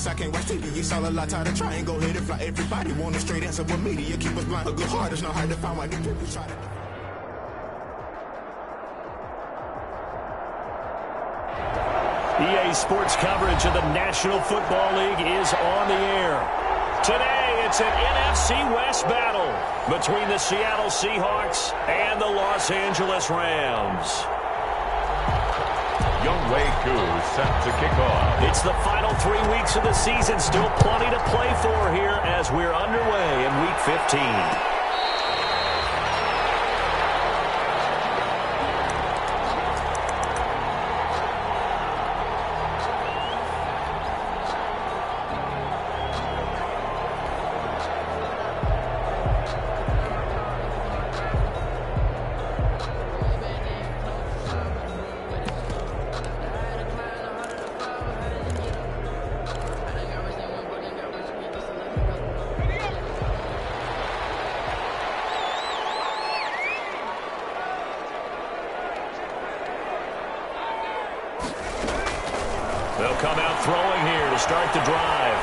Netflix, I can't watch TV. You saw a lot tired of trying, go ahead and fly. Everybody want a straight answer with media. Keep us blind. A good heart is not hard to find. Why do people try to... EA Sports coverage of the National Football League is on the air. Today, it's an NFC West battle between the Seattle Seahawks and the Los Angeles Rams. Youngway Koo set to kick off. It's the final 3 weeks of the season. Still plenty to play for here as we're underway in Week 15. They'll come out throwing here to start the drive.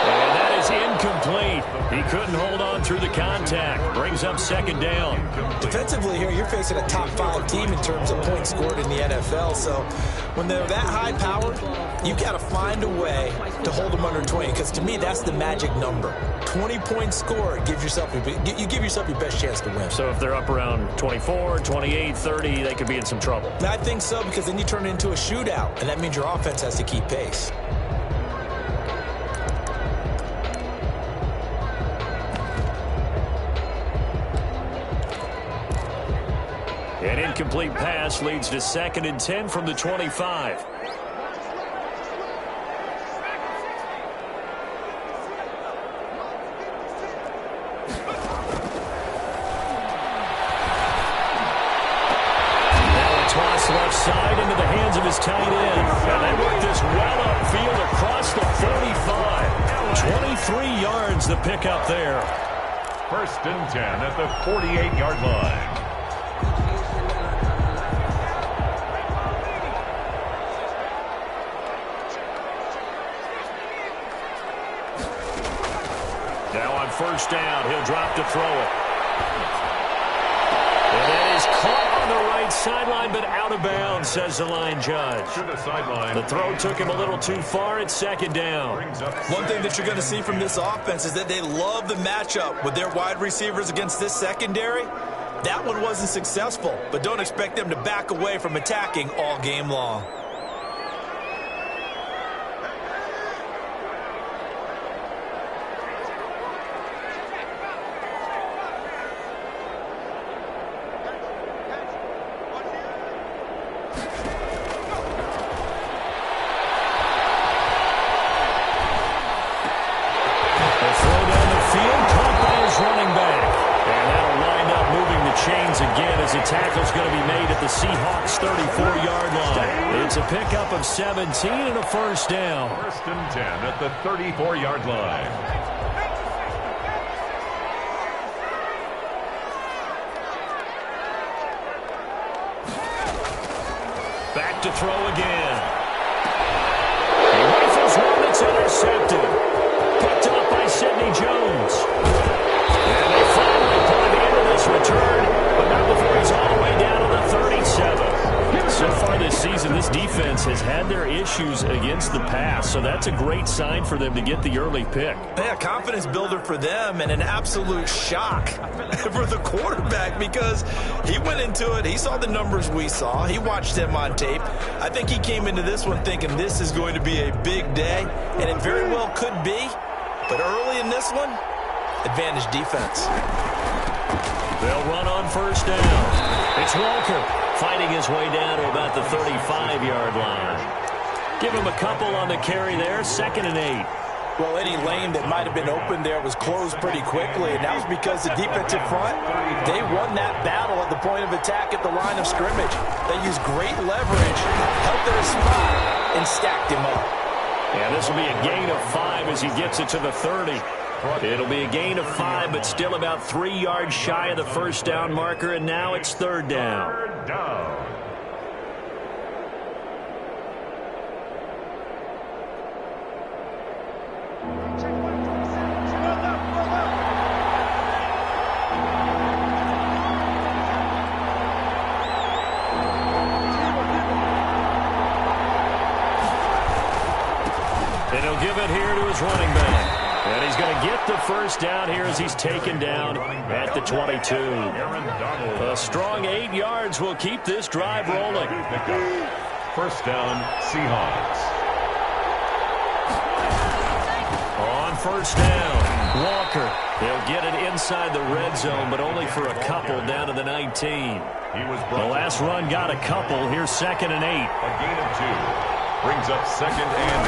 And that is incomplete. He couldn't hold on through the contact. Brings up second down. Defensively here, you're facing a top-5 team in terms of points scored in the NFL. So when they're that high-powered, you got to find a way to hold them under 20. Because to me, that's the magic number. 20 points scored, you give yourself your best chance to win. So if they're up around 24, 28, 30, they could be in some trouble. I think so, because then you turn it into a shootout, and that means your offense has to keep pace. An incomplete pass leads to 2nd and 10 from the 25. Left side into the hands of his tight end. And they work this well upfield across the 45. 23 yards the pickup there. 1st and 10 at the 48-yard line. Now on 1st down, he'll drop to throw it. And that is caught on the right sideline, but out of bounds, says the line judge. The throw took him a little too far at 2nd down. One thing that you're going to see from this offense is that they love the matchup with their wide receivers against this secondary. That one wasn't successful, but don't expect them to back away from attacking all game long. As the tackle's going to be made at the Seahawks 34-yard line. It's a pickup of 17 and a 1st down. 1st and 10 at the 34-yard line. Back to throw again. He rifles one that's intercepted. Picked up by Sidney Jones. And they finally play the end of this return, but not before he's all the way down to the 37. So far this season, this defense has had their issues against the pass, so that's a great sign for them to get the early pick. Yeah, confidence builder for them and an absolute shock for the quarterback because he went into it. He saw the numbers we saw. He watched them on tape. I think he came into this one thinking this is going to be a big day, and it very well could be. But early in this one, advantage defense. They'll run on 1st down. It's Walker fighting his way down to about the 35-yard line. Give him a couple on the carry there. 2nd and 8. Well, any lane that might have been open there was closed pretty quickly, and that was because the defensive front, they won that battle at the point of attack at the line of scrimmage. They used great leverage, held their spot, and stacked him up. Yeah, this will be a gain of 5 as he gets it to the 30. It'll be a gain of 5, but still about 3 yards shy of the 1st down marker, and now it's 3rd down. 3rd down. And he'll give it here to his running back. And he's going to get the first down here as he's taken down at the 22. A strong 8 yards will keep this drive rolling. First down, Seahawks. On first down, Walker. He'll get it inside the red zone, but only for a couple down to the 19. The last run got a couple. Here's 2nd and 8. A gain of 2. Brings up 2nd and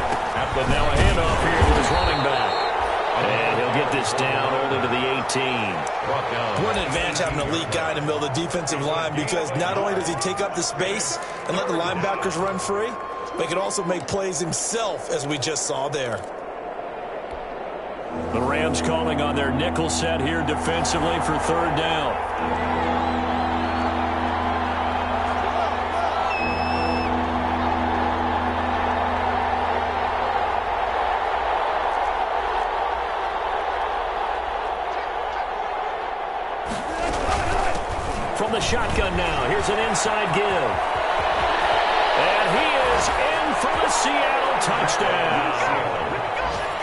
8. But now a handoff here to his running back. And he'll get this down only to the 18. What an advantage having an elite guy in the middle of the defensive line, because not only does he take up the space and let the linebackers run free, but he can also make plays himself, as we just saw there. The Rams calling on their nickel set here defensively for 3rd down. From the shotgun now, here's an inside give. And he is in for the Seattle touchdown.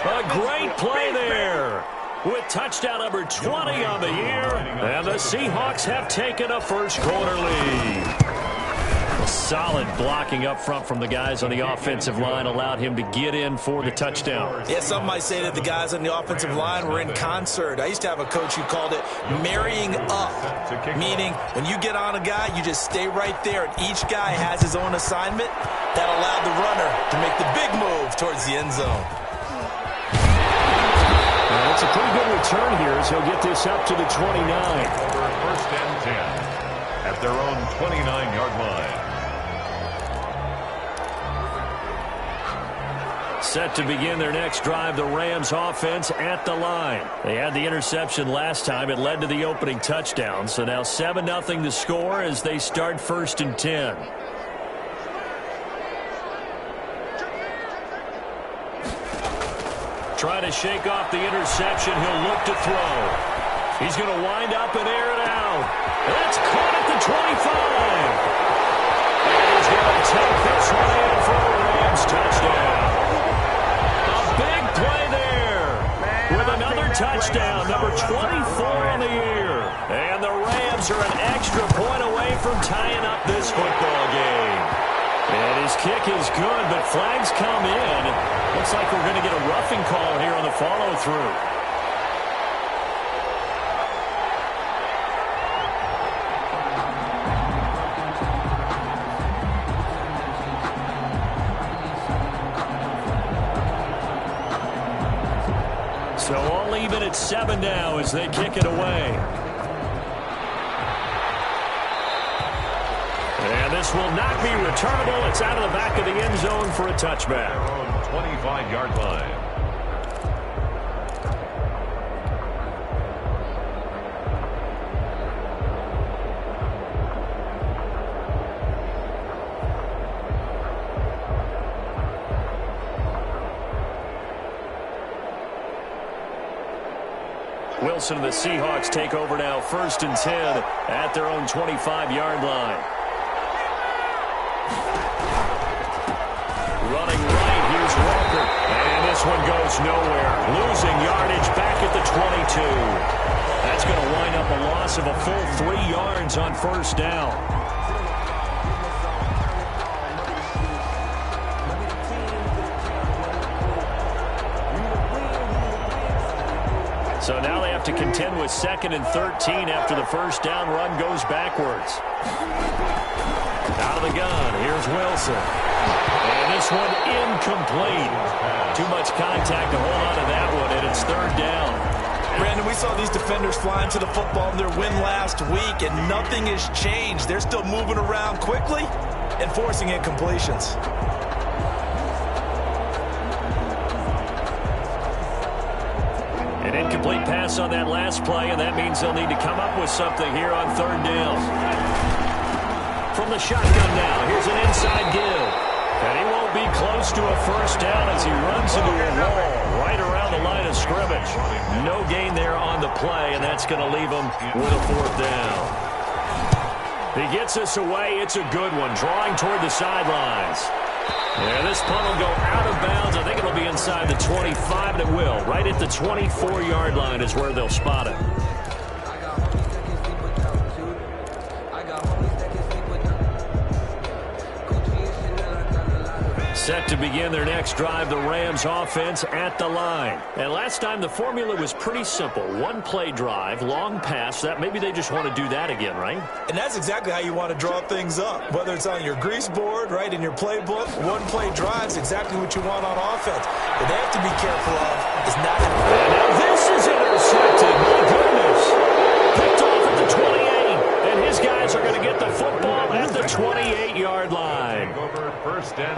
A great play there with touchdown number 20 on the year. And the Seahawks have taken a first-quarter lead. Solid blocking up front from the guys on the offensive line allowed him to get in for the touchdown. Yeah, some might say that the guys on the offensive line were in concert. I used to have a coach who called it marrying up, meaning when you get on a guy, you just stay right there, and each guy has his own assignment. That allowed the runner to make the big move towards the end zone. It's a pretty good return here as he'll get this up to the 29. Over 1st and 10 at their own 29-yard line. Set to begin their next drive, the Rams offense at the line. They had the interception last time. It led to the opening touchdown. So now 7-0 to score as they start 1st and 10. Trying to shake off the interception. He'll look to throw. He's going to wind up and air it out. That's caught at the 25. And he's going to take this one in for a Rams touchdown. Big play there with another touchdown, number 24 on the year. And the Rams are an extra point away from tying up this football game. And his kick is good, but flags come in. Looks like we're going to get a roughing call here on the follow-through. So all even at 7 now as they kick it away. And this will not be returnable. It's out of the back of the end zone for a touchback. 25-yard line. Wilson and the Seahawks take over now, 1st and 10 at their own 25-yard line. Running right, here's Walker. And this one goes nowhere. Losing yardage back at the 22. That's going to wind up a loss of a full 3 yards on 1st down. So now they have to contend with 2nd and 13 after the first down run goes backwards. Out of the gun, here's Wilson. And this one incomplete. Too much contact to hold on to that one, and it's 3rd down. Brandon, we saw these defenders flying to the football in their win last week, and nothing has changed. They're still moving around quickly and forcing incompletions. An incomplete pass on that last play, and that means they'll need to come up with something here on 3rd down. From the shotgun now, here's an inside give. And he won't will be close to a first down as he runs into a wall right around the line of scrimmage. No gain there on the play, and that's going to leave him with a fourth down. He gets us away. It's a good one, drawing toward the sidelines. Yeah, this punt will go out of bounds. I think it'll be inside the 25, and it will. Right at the 24-yard line is where they'll spot it. Set to begin their next drive, the Rams offense at the line. And last time the formula was pretty simple. One-play drive, long pass. That maybe they just want to do that again, right? And that's exactly how you want to draw things up. Whether it's on your grease board, right, in your playbook, one-play drive is exactly what you want on offense. What they have to be careful of is not having... And now this is intercepted. My goodness. Picked off at the 28. And his guys are going to get the football at the 28-yard line.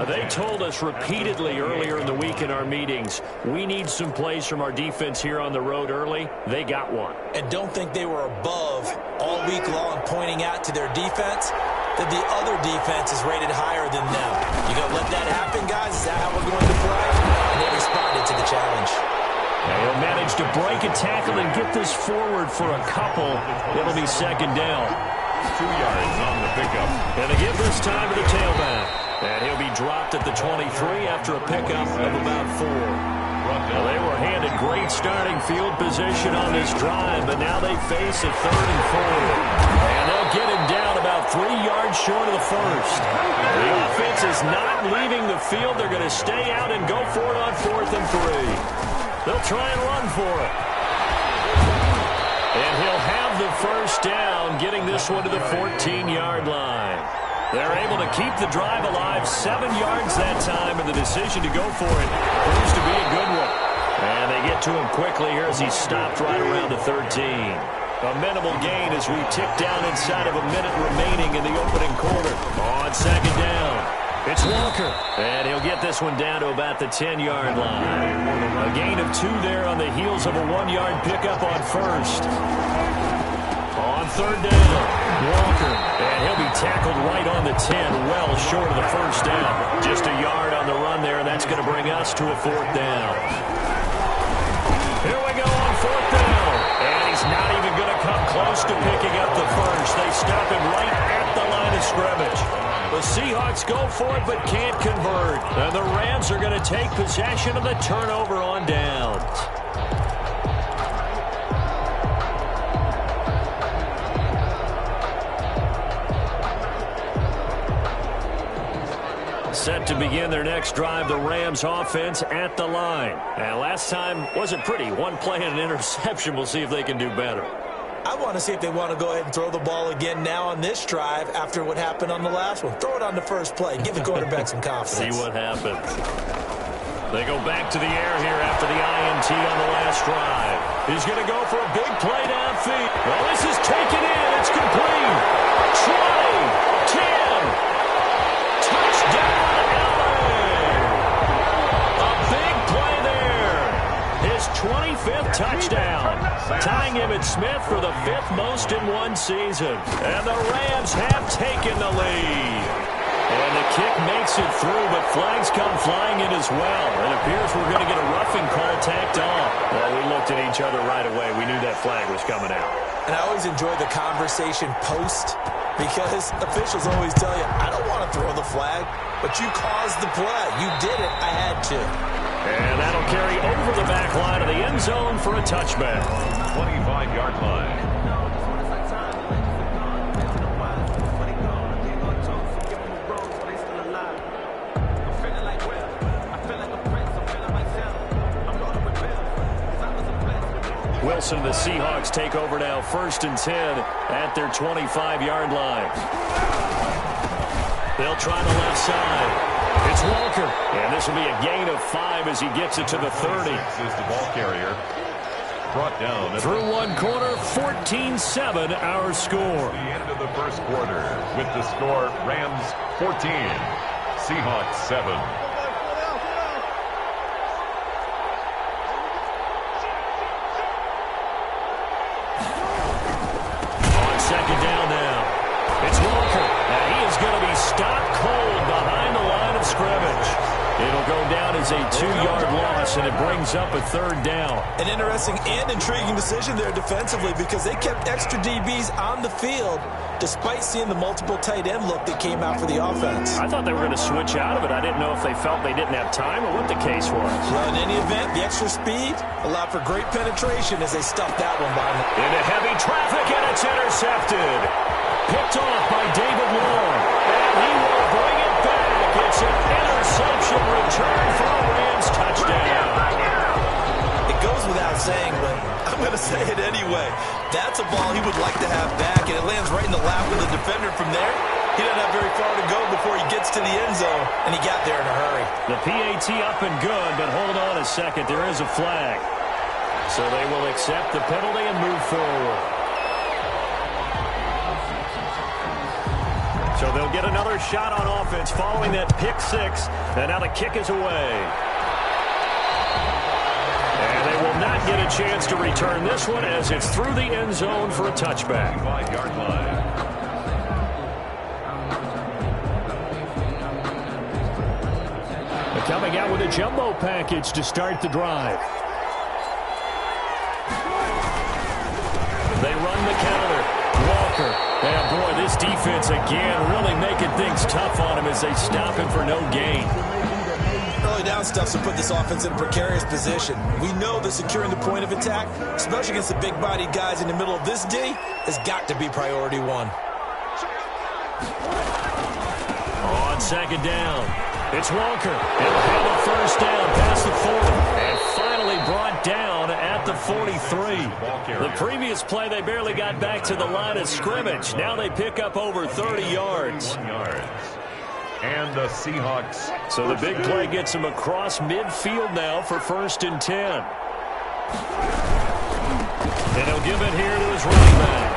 They told us repeatedly earlier in the week in our meetings, we need some plays from our defense here on the road early. They got one. And don't think they were above all week long pointing out to their defense that the other defense is rated higher than them. You going to let that happen, guys? Is that how we're going to play? And they responded to the challenge. Now he'll manage to break a tackle and get this forward for a couple. It'll be second down. 2 yards on the pickup. And they give this time to the tailback. And he'll be dropped at the 23 after a pickup of about 4. Well, they were handed great starting field position on this drive, but now they face a 3rd and 4. And they'll get him down about 3 yards short of the first. The offense is not leaving the field. They're going to stay out and go for it on 4th and 3. They'll try and run for it. And he'll have the first down, getting this one to the 14-yard line. They're able to keep the drive alive, 7 yards that time, and the decision to go for it proves to be a good one. And they get to him quickly here as he stopped right around the 13. A minimal gain as we tick down inside of a minute remaining in the opening quarter. On second down, it's Walker. And he'll get this one down to about the 10-yard line. A gain of 2 there on the heels of a 1-yard pickup on first. On third down, Walker, and he'll be tackled right on the 10, well short of the first down. Just a yard on the run there, and that's going to bring us to a 4th down. Here we go on 4th down, and he's not even going to come close to picking up the first. They stop him right at the line of scrimmage. The Seahawks go for it but can't convert, and the Rams are going to take possession of the turnover on downs. Set to begin their next drive, the Rams offense at the line. And last time wasn't pretty. 1 play and an interception. We'll see if they can do better. I want to see if they want to go ahead and throw the ball again now on this drive after what happened on the last one. Throw it on the first play. Give the quarterback some confidence. See what happens. They go back to the air here after the INT on the last drive. He's going to go for a big play downfield. Well, this is taken in. It's complete. 20, 10. Touchdown, Allen! A big play there. His 25th touchdown. Tying him at Smith for the 5th most in one season. And the Rams have taken the lead. And the kick makes it through, but flags come flying in as well. It appears we're going to get a roughing call tacked on. Well, we looked at each other right away. We knew that flag was coming out. And I always enjoy the conversation post, because officials always tell you, I don't want to throw the flag, but you caused the play. You did it. I had to. And that'll carry over the back line of the end zone for a touchback. 25-yard line. Wilson and the Seahawks take over now, 1st and 10 at their 25-yard line. They'll try the left side. It's Walker, and this will be a gain of 5 as he gets it to the 30. Is the ball carrier brought down through 1 quarter, 14-7 our score. The end of the first quarter with the score Rams 14, Seahawks 7. Second down now. It's Walker. And he is going to be stopped cold behind the line of scrimmage. is a 2-yard loss, and it brings up a 3rd down. An interesting and intriguing decision there defensively because they kept extra DBs on the field despite seeing the multiple tight end look that came out for the offense. I thought they were going to switch out of it. I didn't know if they felt they didn't have time or what the case was. Well, in any event, the extra speed allowed for great penetration as they stuffed that one by them. Into heavy traffic, and it's intercepted. Picked off by David Long, and he will bring it back. It's an interception return for a Rams touchdown. It goes without saying, but I'm going to say it anyway. That's a ball he would like to have back, and it lands right in the lap of the defender from there. He doesn't have very far to go before he gets to the end zone, and he got there in a hurry. The PAT up and good, but hold on a second. There is a flag. So they will accept the penalty and move forward. So they'll get another shot on offense following that pick 6, and now the kick is away. And they will not get a chance to return this one as it's through the end zone for a touchback. 5-yard line. They're coming out with a jumbo package to start the drive. They run the counter. Walker. And boy, this defense again really making things tough on him as they stop him for no gain. Early down stuffs to put this offense in a precarious position. We know that securing the point of attack, especially against the big-bodied guys in the middle of this D, has got to be priority 1. On 2nd down, it's Walker. He'll have a 1st down past the 40. And finally brought down at the 43. The previous play, they barely got back to the line of scrimmage. Now they pick up over 30 yards. 1 yard. And the Seahawks. So the big play gets him across midfield now for 1st and 10. And he'll give it here to his running back.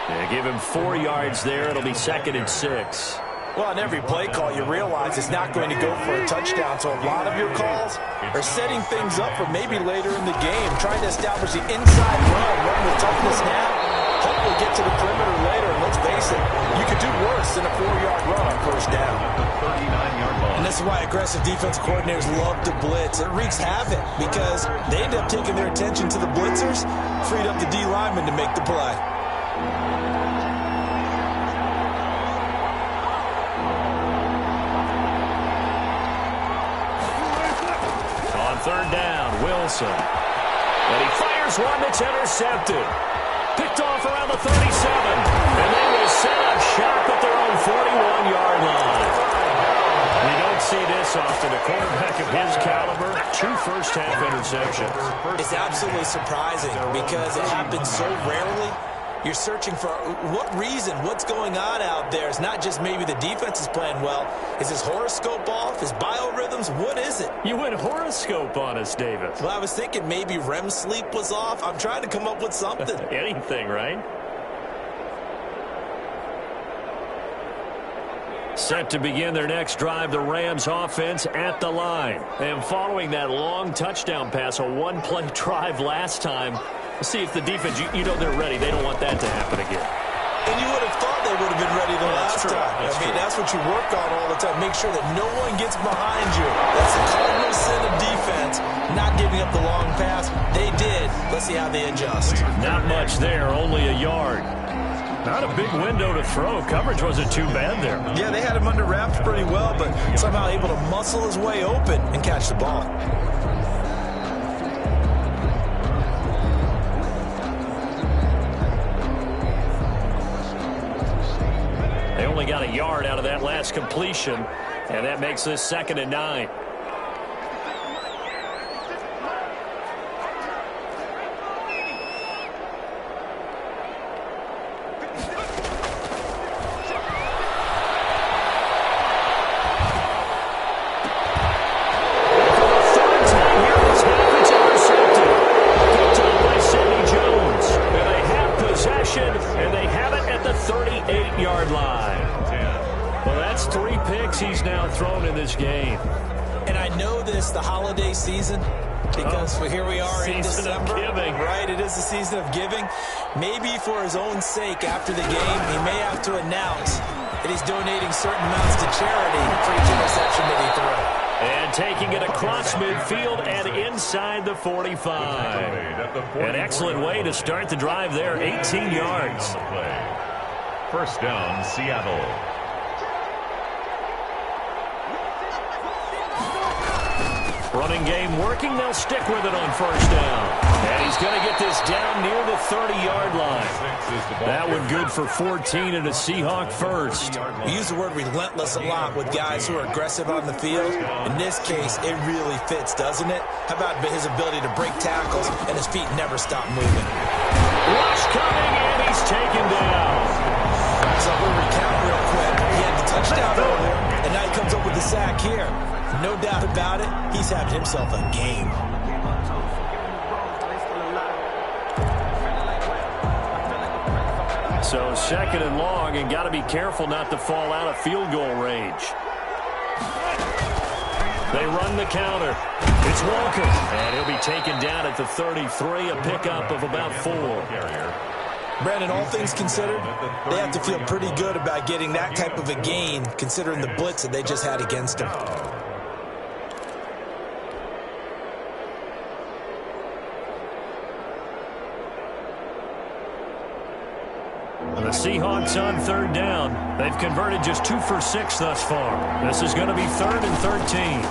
They give him 4 yards there. It'll be 2nd and 6. Well, on every play call, you realize it's not going to go for a touchdown. So a lot of your calls are setting things up for maybe later in the game, trying to establish the inside run with toughness now. Hopefully get to the perimeter later. And let's face it, you could do worse than a 4-yard run on 1st down. 39-yard line. And this is why aggressive defense coordinators love to blitz. It wreaks havoc because they end up taking their attention to the blitzers, freed up the D lineman to make the play. On 3rd down, Wilson. And he fires one that's intercepted. Picked off around the 37. And they will set up shop at their own 41-yard line. You don't see this often. A quarterback of his caliber, 2 first-half interceptions. It's absolutely surprising because it happens so rarely. You're searching for what reason, what's going on out there. It's not just maybe the defense is playing well. Is his horoscope off? His biorhythms? What is it? You went horoscope on us, David. Well, I was thinking maybe REM sleep was off. I'm trying to come up with something. Anything, right? Set to begin their next drive, the Rams offense at the line. And following that long touchdown pass, a 1-play drive last time, we'll see if the defense, you know they're ready. They don't want that to happen again. And you would have thought they would have been ready the last time. That's what you work on all the time. Make sure that no one gets behind you. That's the cardinal sin of defense, not giving up the long pass. They did. Let's see how they adjust. Not much there, only a yard. Not a big window to throw. Coverage wasn't too bad there. Yeah, they had him under wraps pretty well, but somehow able to muscle his way open and catch the ball. They only got a yard out of that last completion, and that makes this 2nd and 9. And they have it at the 38-yard line. Well, that's 3 picks he's now thrown in this game. And I know this, the holiday season, because here we are in December. Giving. Right, it is the season of giving. Maybe for his own sake after the game, he may have to announce and he's donating certain amounts to charity for each interception that he throws. And taking it across midfield and inside the 45. An excellent way to start the drive there, 18 yards. First down, Seattle. Running game working. They'll stick with it on first down. And he's going to get this down near the 30-yard line. That one good for 14 and a Seahawk first. We use the word relentless a lot with guys who are aggressive on the field. In this case, it really fits, doesn't it? How about his ability to break tackles and his feet never stop moving? Rush coming, and he's taken down. So we recount real quick. He had the touchdown earlier, and now he comes up with the sack here. No doubt about it, he's having himself a game. So second and long, and got to be careful not to fall out of field goal range. They run the counter. It's Walker, and he'll be taken down at the 33, a pickup of about 4. Brandon, all things considered, they have to feel pretty good about getting that type of a gain, considering the blitz that they just had against them. The Seahawks on third down. They've converted just 2 for 6 thus far. This is going to be 3rd and 13.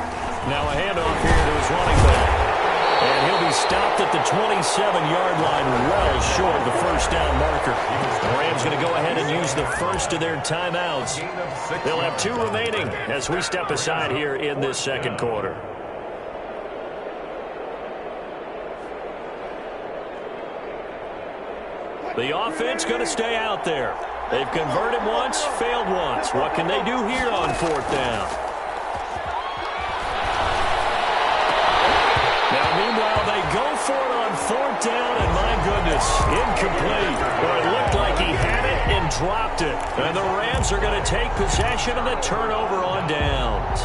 Now a handoff here to his running back. And he'll be stopped at the 27-yard line, well short of the first down marker. The Rams going to go ahead and use the first of their timeouts. They'll have 2 remaining as we step aside here in this second quarter. The offense going to stay out there. They've converted once, failed once. What can they do here on 4th down? Now, meanwhile, they go for it on 4th down, and my goodness, incomplete. Well, it looked like he had it and dropped it. And the Rams are going to take possession of the turnover on downs.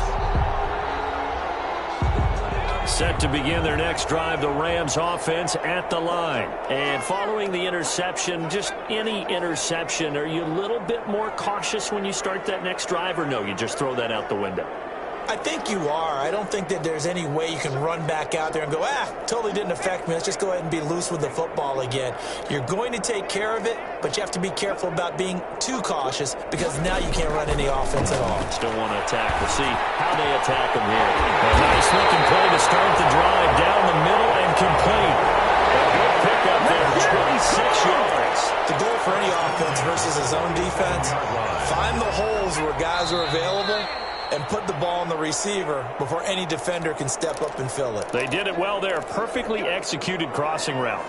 Set to begin their next drive, the Rams offense at the line. And following the interception, just any interception, are you a little bit more cautious when you start that next drive, or no, you just throw that out the window? I think you are. I don't think that there's any way you can run back out there and go, totally didn't affect me. Let's just go ahead and be loose with the football again. You're going to take care of it, but you have to be careful about being too cautious because now you can't run any offense at all. Still want to attack. We'll see how they attack them here. A nice looking play to start the drive down the middle and complete. A good pickup there, 26 yards. The goal for any offense versus a zone defense, find the holes where guys are available and put the ball on the receiver before any defender can step up and fill it. They did it well there. Perfectly executed crossing route.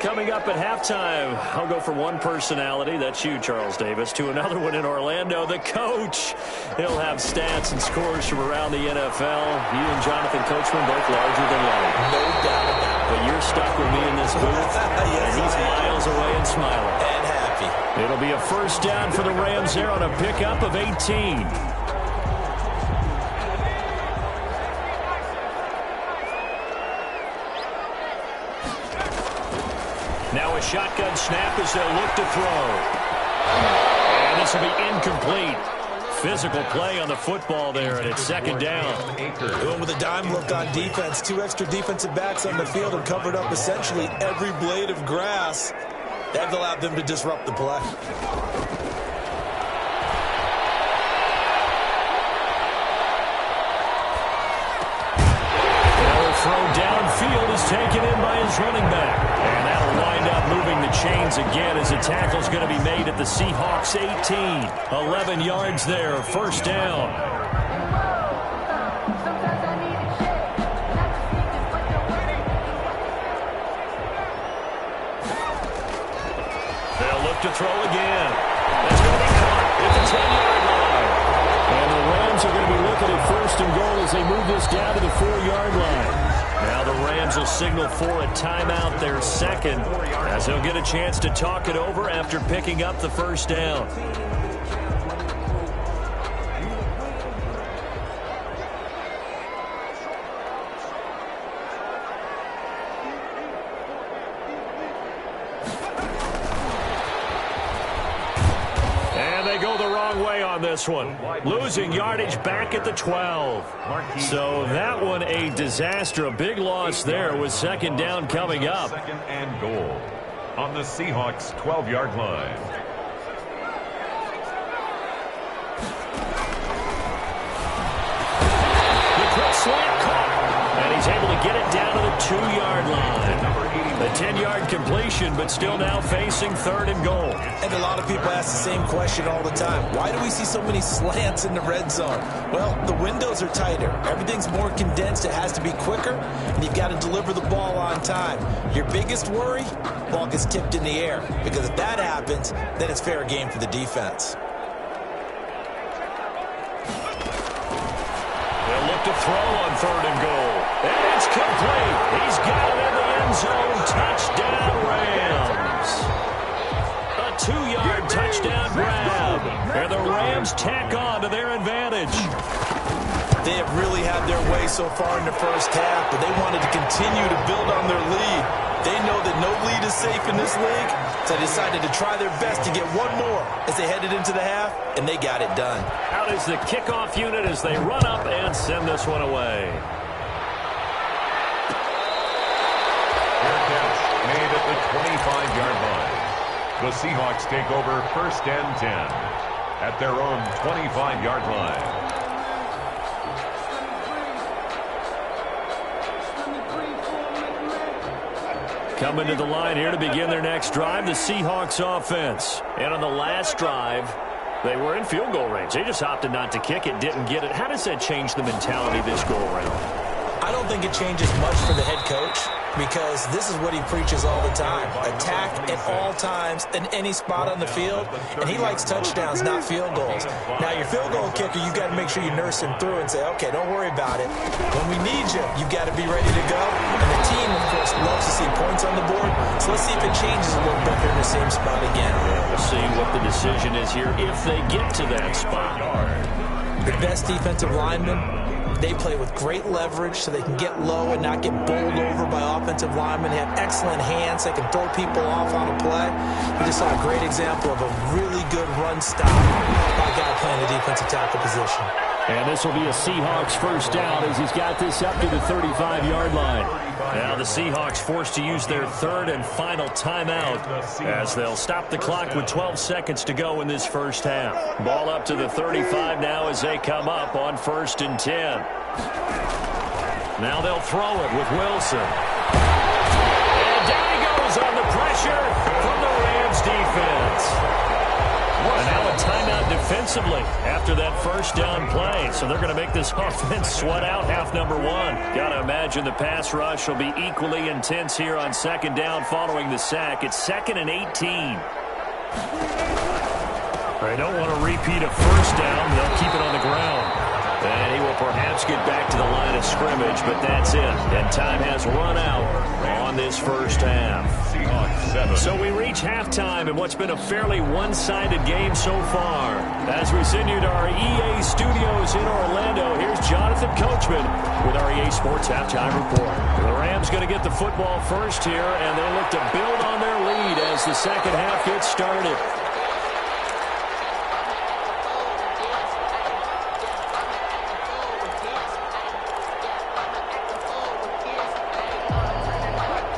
Coming up at halftime, I'll go from one personality, that's you, Charles Davis, to another one in Orlando, the coach. He'll have stats and scores from around the NFL. You and Jonathan Coachman both larger than life. No doubt about it. But you're stuck with me in this booth, yes, and he's miles away and smiling. And happy. It'll be a first down for the Rams there on a pickup of 18. Now a shotgun snap as they'll look to throw. And this will be incomplete. Physical play on the football there, and it's second down. Going with a dime look on defense. 2 extra defensive backs on the field and covered up essentially every blade of grass. That allowed them to disrupt the play. Throw downfield is taken in by his running back. And that'll wind up moving the chains again as the tackle's going to be made at the Seahawks 18. 11 yards there, first down. They'll look to throw again. That's going to be caught at the 10-yard line. And the Rams are going to be looking at first and goal as they move this down to the 4-yard line. Now the Rams will signal for a timeout, their second, as they'll get a chance to talk it over after picking up the first down. And they go the wrong on this one. Losing yardage back at the 12. So that one a disaster. A big loss there with second down coming up. Second and goal on the Seahawks 12-yard line. The quick slant caught. And he's able to get it down to the 2-yard line. A 10-yard completion, but still now facing third and goal. And a lot of people ask the same question all the time. Why do we see so many slants in the red zone? Well, the windows are tighter. Everything's more condensed. It has to be quicker, and you've got to deliver the ball on time. Your biggest worry? Ball gets tipped in the air, because if that happens, then it's fair game for the defense. They'll look to throw on third and goal. And it's complete. He's got it in the end zone. Touchdown, Rams. A 2-yard touchdown grab. And the Rams tack on to their advantage. They have really had their way so far in the first half, but they wanted to continue to build on their lead. They know that no lead is safe in this league, so they decided to try their best to get one more as they headed into the half, and they got it done. Out is the kickoff unit as they run up and send this one away. Made at the 25-yard line. The Seahawks take over first and 10 at their own 25-yard line. Coming to the line here to begin their next drive, the Seahawks offense. And on the last drive, they were in field goal range. They just opted not to kick it, didn't get it. How does that change the mentality this go-around? I don't think it changes much for the head coach, because this is what he preaches all the time. Attack at all times in any spot on the field, and he likes touchdowns, not field goals. Now, your field goal kicker, you've got to make sure you nurse him through and say, okay, don't worry about it. When we need you, you've got to be ready to go. And the team, of course, loves to see points on the board, so let's see if it changes a little bit here in the same spot again. We'll see what the decision is here if they get to that spot. The best defensive linemen, they play with great leverage so they can get low and not get bowled over by offensive linemen. They have excellent hands. They can throw people off on a play. We just saw a great example of a really good run stop by a guy playing the defensive tackle position. And this will be a Seahawks first down as he's got this up to the 35-yard line. Now the Seahawks forced to use their third and final timeout as they'll stop the clock with 12 seconds to go in this first half. Ball up to the 35 now as they come up on first and 10. Now they'll throw it with Wilson. And down he goes on the pressure from the Rams defense. And now a timeout defensively after that first down play. So they're going to make this offense sweat out half number one. Got to imagine the pass rush will be equally intense here on second down following the sack. It's 2nd and 18. They don't want to repeat a first down. They'll keep it on the ground. And he will perhaps get back to the line of scrimmage, but that's it. And time has run out on this first half. So we reach halftime in what's been a fairly one-sided game so far. As we send you to our EA studios in Orlando, here's Jonathan Coachman with our EA Sports Halftime Report. The Rams going to get the football first here, and they look to build on their lead as the second half gets started.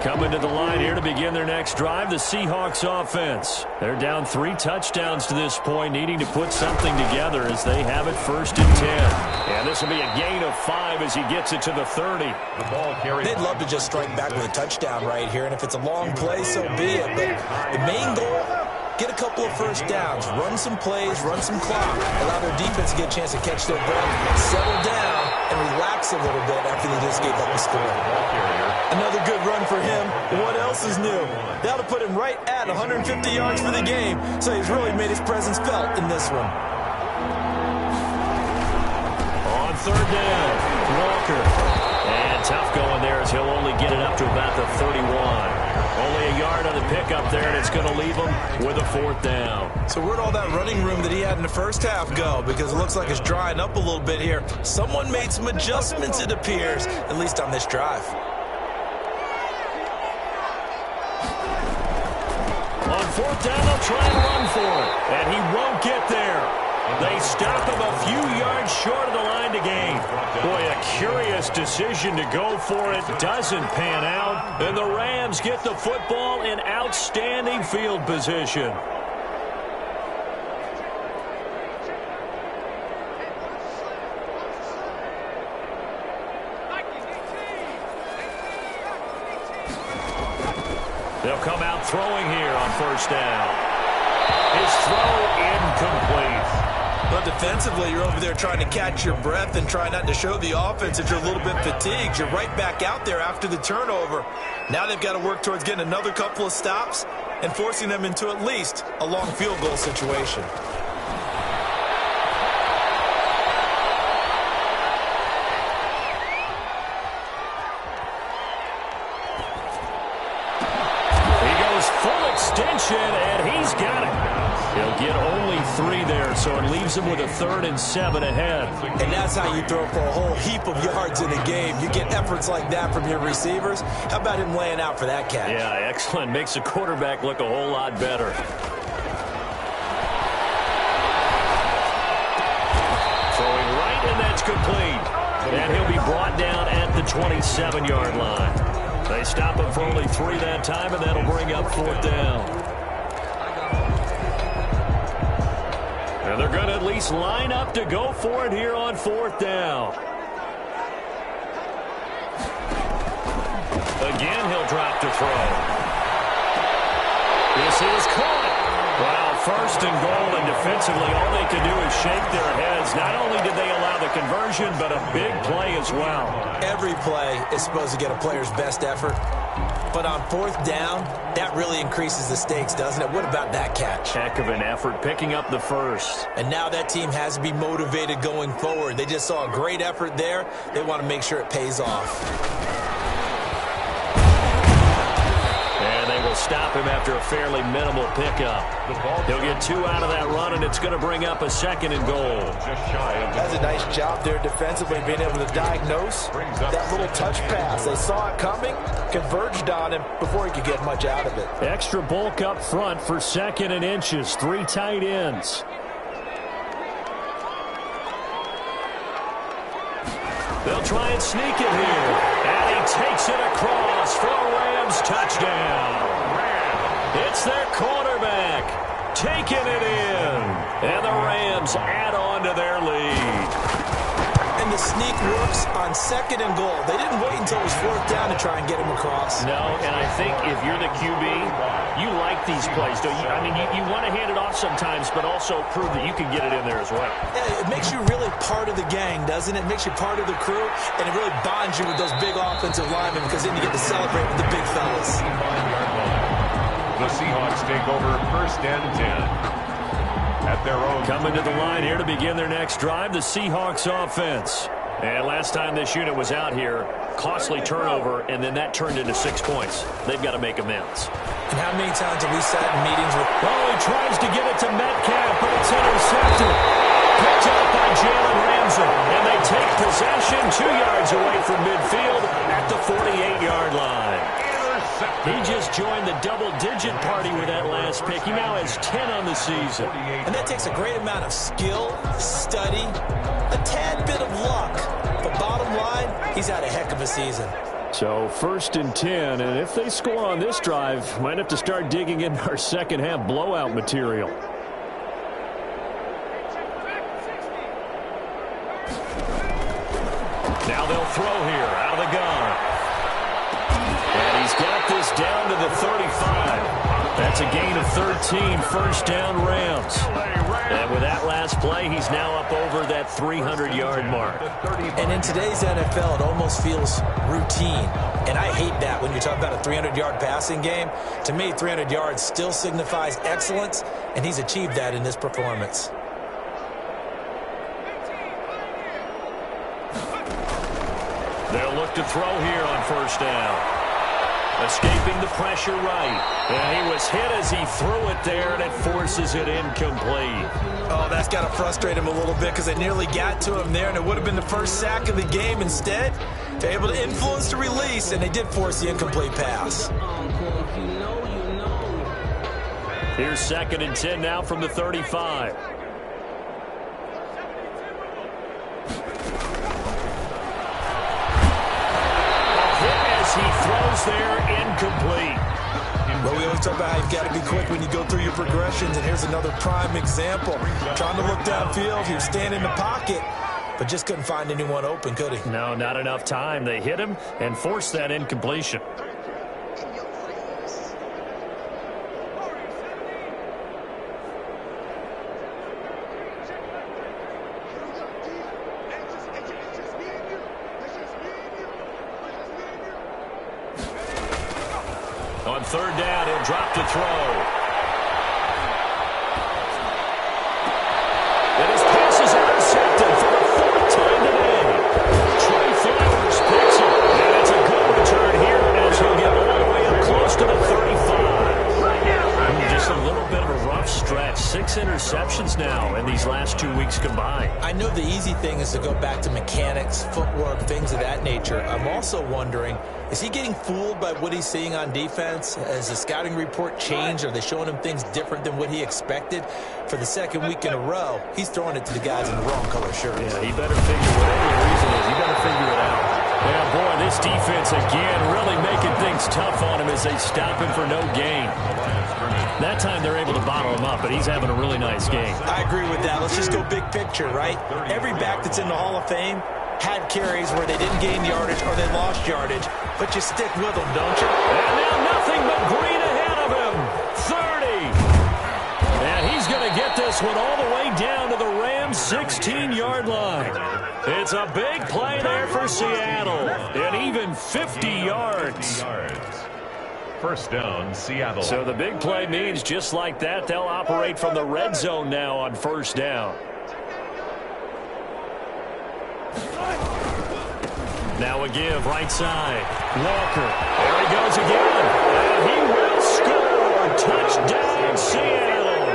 Coming to the line here to begin their next drive, the Seahawks offense. They're down 3 touchdowns to this point, needing to put something together as they have it first and 10. And this will be a gain of 5 as he gets it to the 30. The ball carried. They'd love to just strike back with a touchdown right here, and if it's a long play, so be it. But the main goal, get a couple of first downs, run some plays, run some clock, allow their defense to get a chance to catch their breath, settle down, and relax a little bit after they just gave up the score. Another good run for him. What else is new? That'll put him right at 150 yards for the game, so he's really made his presence felt in this one. On third down, Walker. And tough going there as he'll only get it up to about the 31. Only a yard on the pickup there, and it's going to leave him with a fourth down. So where'd all that running room that he had in the first half go? Because it looks like it's drying up a little bit here. Someone made some adjustments, it appears, at least on this drive. On fourth down, they'll try and run for it. And he won't get there. They stop him a few yards short of the line to gain. Boy, a curious decision to go for it. Doesn't pan out. And the Rams get the football in outstanding field position. They'll come out throwing here on first down. His throw incomplete. But defensively, you're over there trying to catch your breath and try not to show the offense that you're a little bit fatigued. You're right back out there after the turnover. Now they've got to work towards getting another couple of stops and forcing them into at least a long field goal situation. Full extension, and he's got it. He'll get only 3 there, so it leaves him with a 3rd and 7 ahead. And that's how you throw for a whole heap of yards in a game. You get efforts like that from your receivers. How about him laying out for that catch? Yeah, excellent. Makes the quarterback look a whole lot better. Throwing right, and that's complete. And he'll be brought down at the 27-yard line. They stop him for only 3 that time, and that'll bring up 4th down. And they're going to at least line up to go for it here on 4th down. Again, he'll drop to throw. This is caught. Wow, 1st and goal, and defensively, all they can do is shake their heads. Not only did they allow the conversion, but a big play as well. Every play is supposed to get a player's best effort. But on 4th down, that really increases the stakes, doesn't it? What about that catch? Heck of an effort, picking up the 1st. And now that team has to be motivated going forward. They just saw a great effort there. They want to make sure it pays off. Will stop him after a fairly minimal pickup. He'll get 2 out of that run, and it's going to bring up a 2nd and goal. That's a nice job there defensively, being able to diagnose that little touch pass. They saw it coming, converged on him before he could get much out of it. Extra bulk up front for 2nd and inches. 3 tight ends. They'll try and sneak it here. And he takes it across for a Rams touchdown. It's their quarterback taking it in. And the Rams add on to their lead. And the sneak works on 2nd and goal. They didn't wait until it was 4th down to try and get him across. No, and I think if you're the QB, you like these plays, don't you? I mean, you want to hand it off sometimes, but also prove that you can get it in there as well. Yeah, it makes you really part of the gang, doesn't it? It makes you part of the crew, and it really bonds you with those big offensive linemen because then you get to celebrate with the big fellas. The Seahawks take over 1st and 10. At their own. Coming to the line here to begin their next drive, the Seahawks offense. And last time this unit was out here, costly turnover, and then that turned into 6 points. They've got to make amends. And how many times have we sat in meetings with... Oh, he tries to get it to Metcalf, but it's intercepted. Picked up by Jalen Ramsey. And they take possession 2 yards away from midfield at the 48-yard line. He just joined the double-digit party with that last pick. He now has 10 on the season. And that takes a great amount of skill, study, a tad bit of luck. But bottom line, he's had a heck of a season. So 1st and 10, and if they score on this drive, might have to start digging into our second-half blowout material. Now they'll throw here out of the gun. And he's got this down to the 35. That's a gain of 13, 1st down Rams. And with that last play, he's now up over that 300-yard mark. And in today's NFL, it almost feels routine. And I hate that when you talk about a 300-yard passing game. To me, 300 yards still signifies excellence, and he's achieved that in this performance. They'll look to throw here on 1st down. Escaping the pressure right. And he was hit as he threw it there, and it forces it incomplete. Oh, that's got to frustrate him a little bit because they nearly got to him there, and it would have been the first sack of the game. Instead, they're able to influence the release, and they did force the incomplete pass. Here's 2nd and 10 now from the 35. throws there, incomplete. Well, we always talk about how you've got to be quick when you go through your progressions, and here's another prime example. Trying to look downfield, he was standing in the pocket, but just couldn't find anyone open, could he? No, not enough time. They hit him and forced that incompletion. On third down, he'll drop to throw. And his pass is intercepted for the fourth time today. Trey Flowers picks it. And it's a good return here as he'll get all the way up close to the 35. Just a little bit of a rough stretch. 6 interceptions now in these last 2 weeks combined. I know the easy thing is to go back to mechanics, footwork, things of that nature. I'm also wondering, is he getting fooled by what he's seeing on defense? Has the scouting report changed? Are they showing him things different than what he expected? For the second week in a row, he's throwing it to the guys in the wrong color shirts. Yeah, he better figure whatever the reason is. He better figure it out. Yeah, boy, this defense again really making things tough on him as they stop him for no gain. That time they're able to bottle him up, but he's having a really nice game. I agree with that. Let's just go big picture, right? Every back that's in the Hall of Fame had carries where they didn't gain yardage or they lost yardage, but you stick with them, don't you? And now nothing but green ahead of him. 30. And he's going to get this one all the way down to the Rams' 16-yard line. It's a big play there for Seattle. And even 50 yards. First down, Seattle. So the big play means just like that, they'll operate from the red zone now on first down. Now a give, right side. Walker. There he goes again. And he will score. Touchdown, Seattle.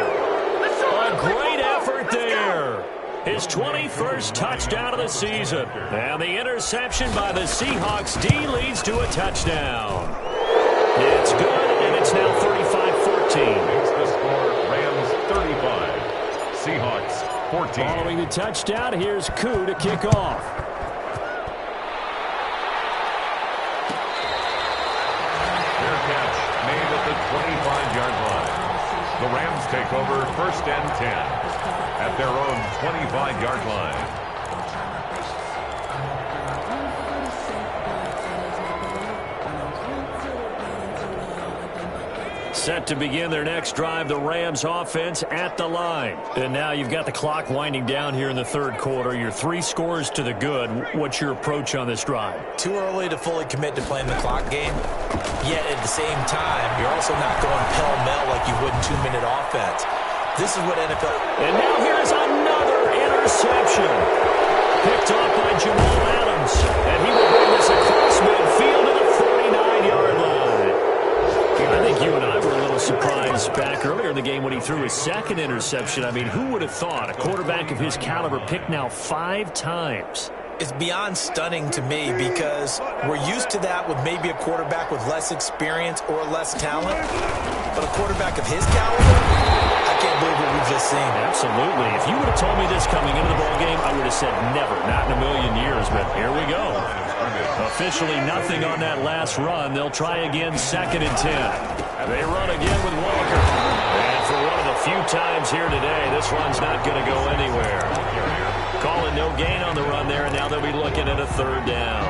A great effort there. His 21st touchdown of the season. And the interception by the Seahawks D leads to a touchdown. It's good, and it's now 35-14. It's the score, Rams 35, Seahawks 14. Following the touchdown, here's Koo to kick off. Fair catch made at the 25-yard line. The Rams take over first and 10 at their own 25-yard line. Set to begin their next drive, the Rams offense at the line. And now you've got the clock winding down here in the third quarter. You're 3 scores to the good. What's your approach on this drive? Too early to fully commit to playing the clock game. Yet at the same time, you're also not going pell-mell like you would in 2-minute offense. This is what NFL... And now here's another interception. Picked off by Jamal Adams. And he will bring this across midfield to the 49-yard line. I think you and I were a little surprised back earlier in the game when he threw his second interception. I mean, who would have thought a quarterback of his caliber picked now 5 times? It's beyond stunning to me because we're used to that with maybe a quarterback with less experience or less talent. But a quarterback of his caliber, I can't believe what we've just seen. Absolutely. If you would have told me this coming into the ballgame, I would have said never, not in a million years. But here we go. Officially nothing on that last run. They'll try again, 2nd and 10. They run again with Walker. And for one of the few times here today, this run's not going to go anywhere. Calling no gain on the run there, and now they'll be looking at a 3rd down.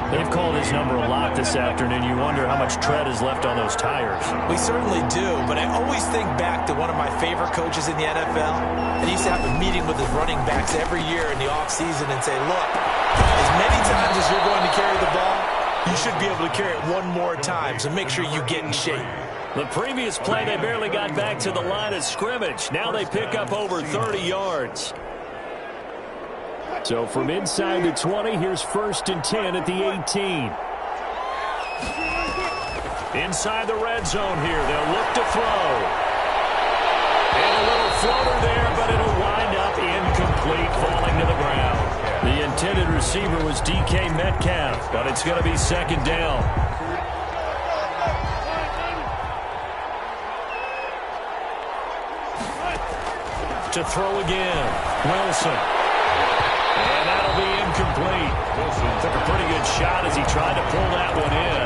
They've called his number a lot this afternoon. You wonder how much tread is left on those tires. We certainly do, but I always think back to one of my favorite coaches in the NFL. And he used to have a meeting with his running backs every year in the offseason and say, look, as many times as you're going to carry the ball, you should be able to carry it one more time, so make sure you get in shape. The previous play, they barely got back to the line of scrimmage. Now they pick up over 30 yards. So from inside the 20, here's 1st and 10 at the 18. Inside the red zone here, they'll look to throw. And a little floater there, but it'll wind up incomplete, falling to the ground. The intended receiver was DK Metcalf, but it's going to be 2nd down. To throw again, Wilson. And that'll be incomplete. Wilson took a pretty good shot as he tried to pull that one in.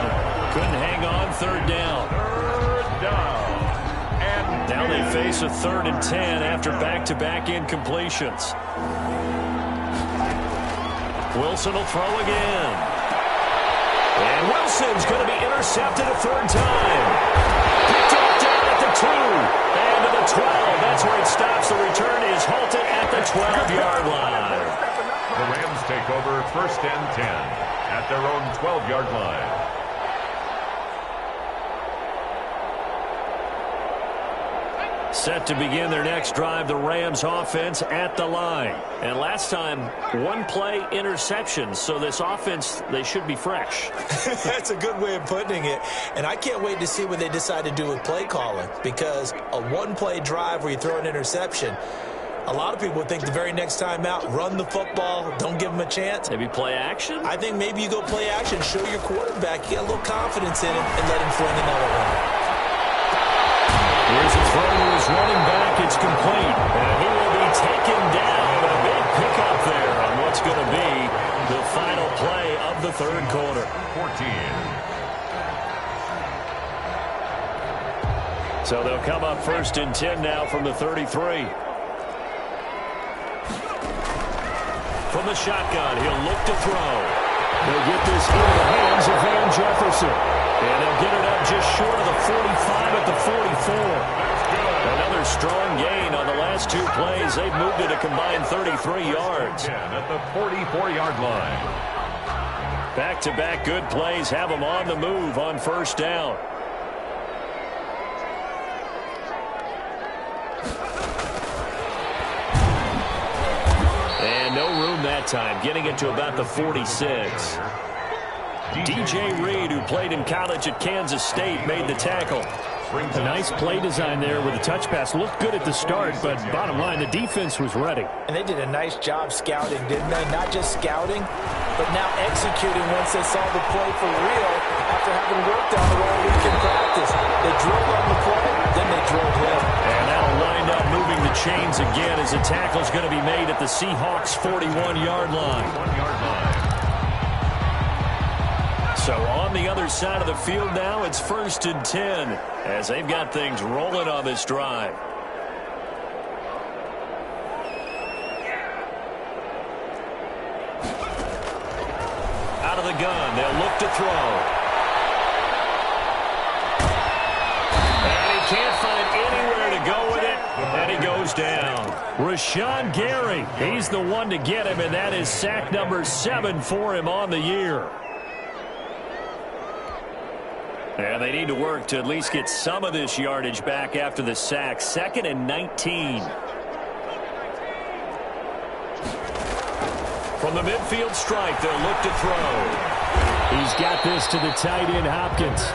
on third down. Third down. And Now they face a 3rd and 10 after back-to-back incompletions. Wilson will throw again. And Wilson's going to be intercepted a 3rd time. Picked off down at the 2. And to the 12. That's where it stops. The return is halted at the 12-yard line. the Rams take over 1st and 10 at their own 12-yard line. Set to begin their next drive, the Rams offense at the line. And last time, one play interception. So this offense, they should be fresh. That's a good way of putting it. And I can't wait to see what they decide to do with play calling. Because a one-play drive where you throw an interception, a lot of people would think the very next time out, run the football, don't give them a chance. Maybe play action? I think maybe you go play action, show your quarterback, you got a little confidence in him, and let him fling another one. Here's a throw to his running back. It's complete. And he will be taken down. A big pickup there on what's going to be the final play of the third quarter. 14. So they'll come up 1st and 10 now from the 33. From the shotgun, he'll look to throw. They'll get this into the hands of Van Jefferson. And they'll get it up just short of the 45 at the 44. Another strong gain on the last two plays. They've moved it a combined 33 yards. At the 44-yard line. Back-to-back good plays have them on the move on 1st down. And no room that time, getting it to about the 46. DJ Reed, who played in college at Kansas State, made the tackle. A nice play design there with a touch pass. Looked good at the start, but bottom line, the defense was ready. And they did a nice job scouting, didn't they? Not just scouting, but now executing once they saw the play for real after having worked on it all week in practice. They drilled on the play, then they drilled him. And that'll wind up moving the chains again as the tackle's going to be made at the Seahawks' 41-yard line. 1-yard line. So on the other side of the field now, it's 1st and 10 as they've got things rolling on this drive. Out of the gun, they'll look to throw. And he can't find anywhere to go with it, and he goes down. Rashawn Gary, he's the one to get him, and that is sack number 7 for him on the year. And they need to work to at least get some of this yardage back after the sack. 2nd and 19. From the midfield stripe, they'll look to throw. He's got this to the tight end, Hopkins.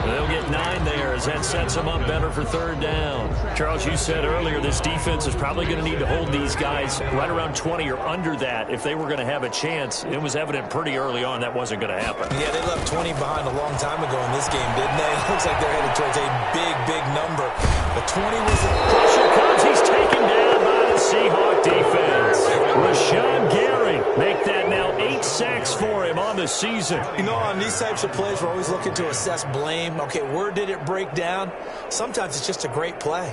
They'll get 9 there as that sets them up better for 3rd down. Charles, you said earlier this defense is probably going to need to hold these guys right around 20 or under that if they were going to have a chance. It was evident pretty early on that wasn't going to happen. Yeah, they left 20 behind a long time ago in this game, didn't they? It looks like they're headed towards a big, big number. But 20 was the pressure comes. He's taken down by the Seahawk defense. Rashawn Gary make that now 8 sacks for him on the season. You know, on these types of plays, we're always looking to assess blame. Okay, where did it break down? Sometimes it's just a great play.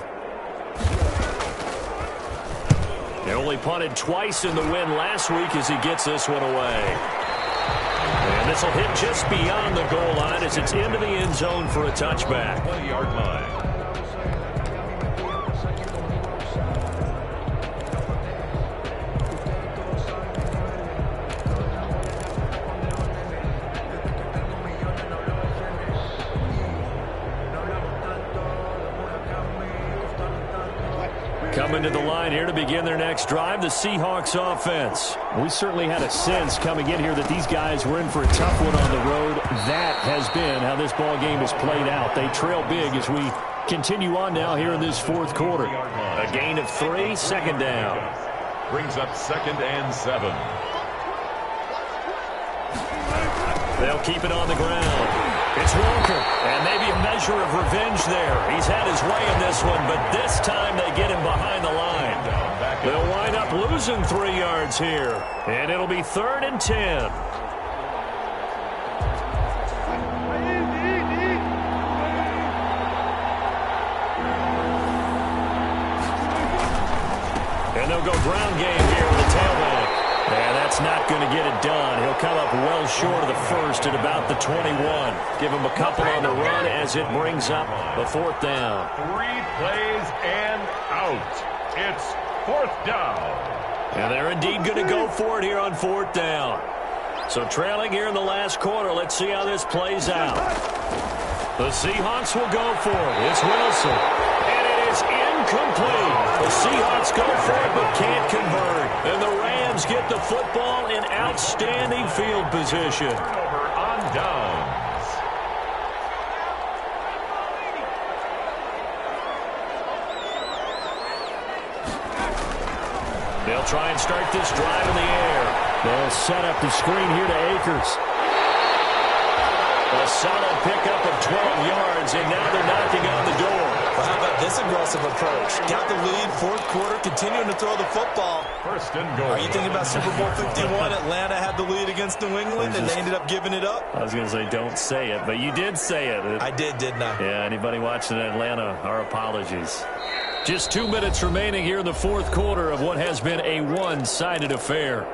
They only punted twice in the win last week as he gets this one away. And this will hit just beyond the goal line as it's into the end zone for a touchback. 1-yard line. Coming to the line here to begin their next drive, the Seahawks offense. We certainly had a sense coming in here that these guys were in for a tough one on the road. That has been how this ball game has played out. They trail big as we continue on now here in this 4th quarter. A gain of 3, 2nd down. Brings up 2nd and 7. They'll keep it on the ground. It's Walker, and maybe a measure of revenge there. He's had his way in this one, but this time they get him behind the line. They'll wind up losing 3 yards here, and it'll be 3rd and 10. come up well short of the first at about the 21. Give them a couple on the run as it brings up a 4th down. 3 plays and out. It's 4th down. And they're indeed going to go for it here on 4th down. So trailing here in the last quarter. Let's see how this plays out. The Seahawks will go for it. It's Wilson. And it is incomplete. The Seahawks go for it but can't convert. And the Rams get the football in outstanding field position. Over on downs. They'll try and start this drive in the air. They'll set up the screen here to Akers. A solid pickup of 12 yards, and now they're knocking on the door. Well, how about this aggressive approach? Got the lead, 4th quarter, continuing to throw the football. 1st and goal. Are you thinking about Super Bowl 51? Atlanta had the lead against New England, and they ended up giving it up? I was going to say don't say it, but you did say it. I didn't I? Yeah, anybody watching Atlanta, our apologies. Just 2 minutes remaining here in the 4th quarter of what has been a one-sided affair.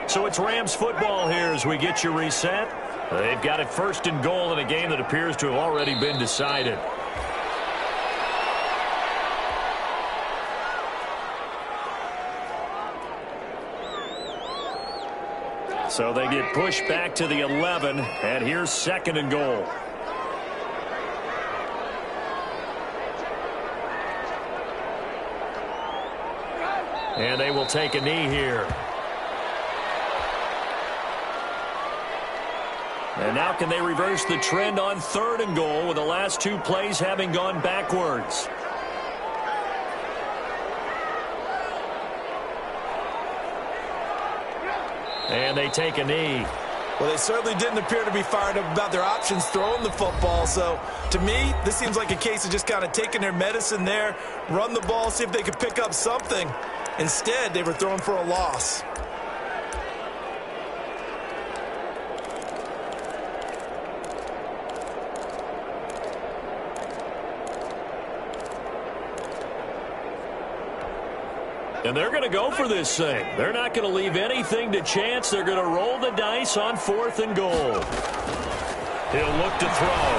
So it's Rams football here as we get you reset. They've got it 1st and goal in a game that appears to have already been decided. So they get pushed back to the 11, and here's 2nd and goal. And they will take a knee here. And now can they reverse the trend on 3rd and goal with the last 2 plays having gone backwards? And they take a knee. Well, they certainly didn't appear to be fired up about their options throwing the football. So, to me, this seems like a case of just kind of taking their medicine there, run the ball, see if they could pick up something. Instead, they were throwing for a loss. And they're going to go for this thing. They're not going to leave anything to chance. They're going to roll the dice on 4th and goal. He'll look to throw.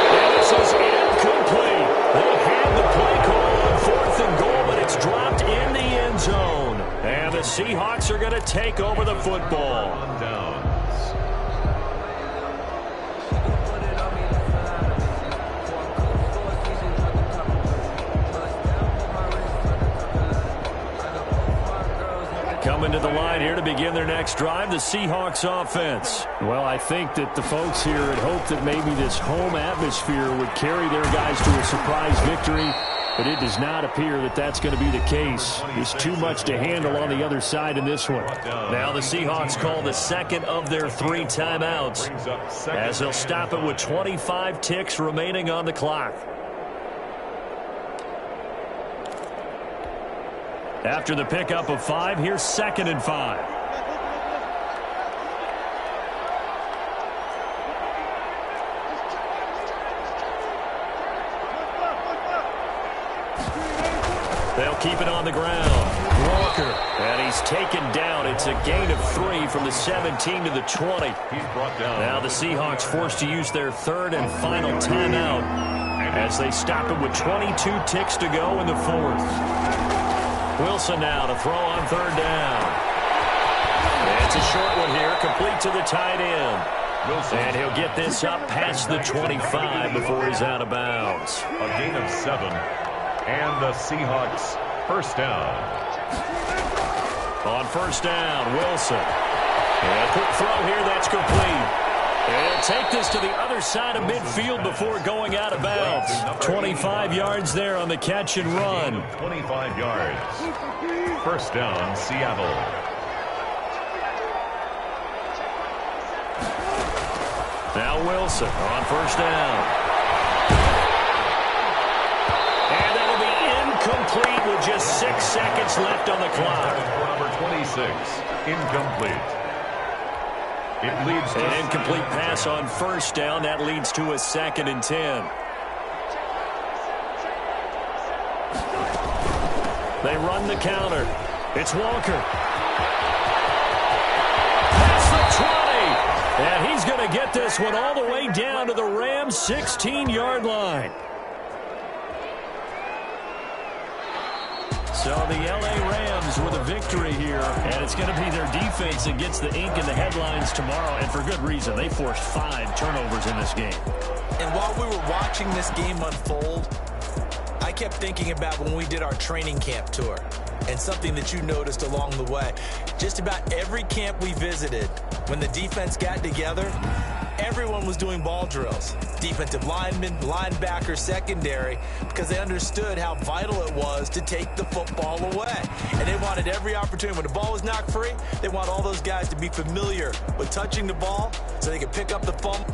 And this is incomplete. They had the play call on 4th and goal, but it's dropped in the end zone. And the Seahawks are going to take over the football. On downs. Coming to the line here to begin their next drive, the Seahawks offense. Well, I think that the folks here had hoped that maybe this home atmosphere would carry their guys to a surprise victory, but it does not appear that that's going to be the case. There's too much to handle on the other side in this one. Now the Seahawks call the 2nd of their 3 timeouts as they'll stop it with 25 ticks remaining on the clock. After the pickup of 5, here's 2nd and 5. They'll keep it on the ground. Walker, and he's taken down. It's a gain of 3 from the 17 to the 20. He's brought down. Now the Seahawks forced to use their 3rd and final timeout as they stop it with 22 ticks to go in the 4th. Wilson now to throw on 3rd down. It's a short one here, complete to the tight end. Wilson. And he'll get this up past the 25 before he's out of bounds. A gain of 7. And the Seahawks 1st down. On 1st down, Wilson. And a quick throw here, that's complete. And he'll take this to the other side of midfield before going out of bounds. 25 yards there on the catch and run. 25 yards. 1st down, Seattle. Now Wilson on 1st down. And that'll be incomplete with just 6 seconds left on the clock. Number 26, incomplete. It leads to An incomplete pass on first down. That leads to a 2nd and 10. They run the counter. It's Walker. Past the 20. And he's going to get this one all the way down to the Rams' 16-yard line. So the L.A. Rams with a victory here, and it's going to be their defense that gets the ink in the headlines tomorrow, and for good reason. They forced 5 turnovers in this game. And while we were watching this game unfold, I kept thinking about when we did our training camp tour and something that you noticed along the way. Just about every camp we visited, when the defense got together, everyone was doing ball drills. Defensive linemen, linebackers, secondary, because they understood how vital it was to take the football away. And they wanted every opportunity. When the ball was knocked free, they want all those guys to be familiar with touching the ball so they could pick up the fumble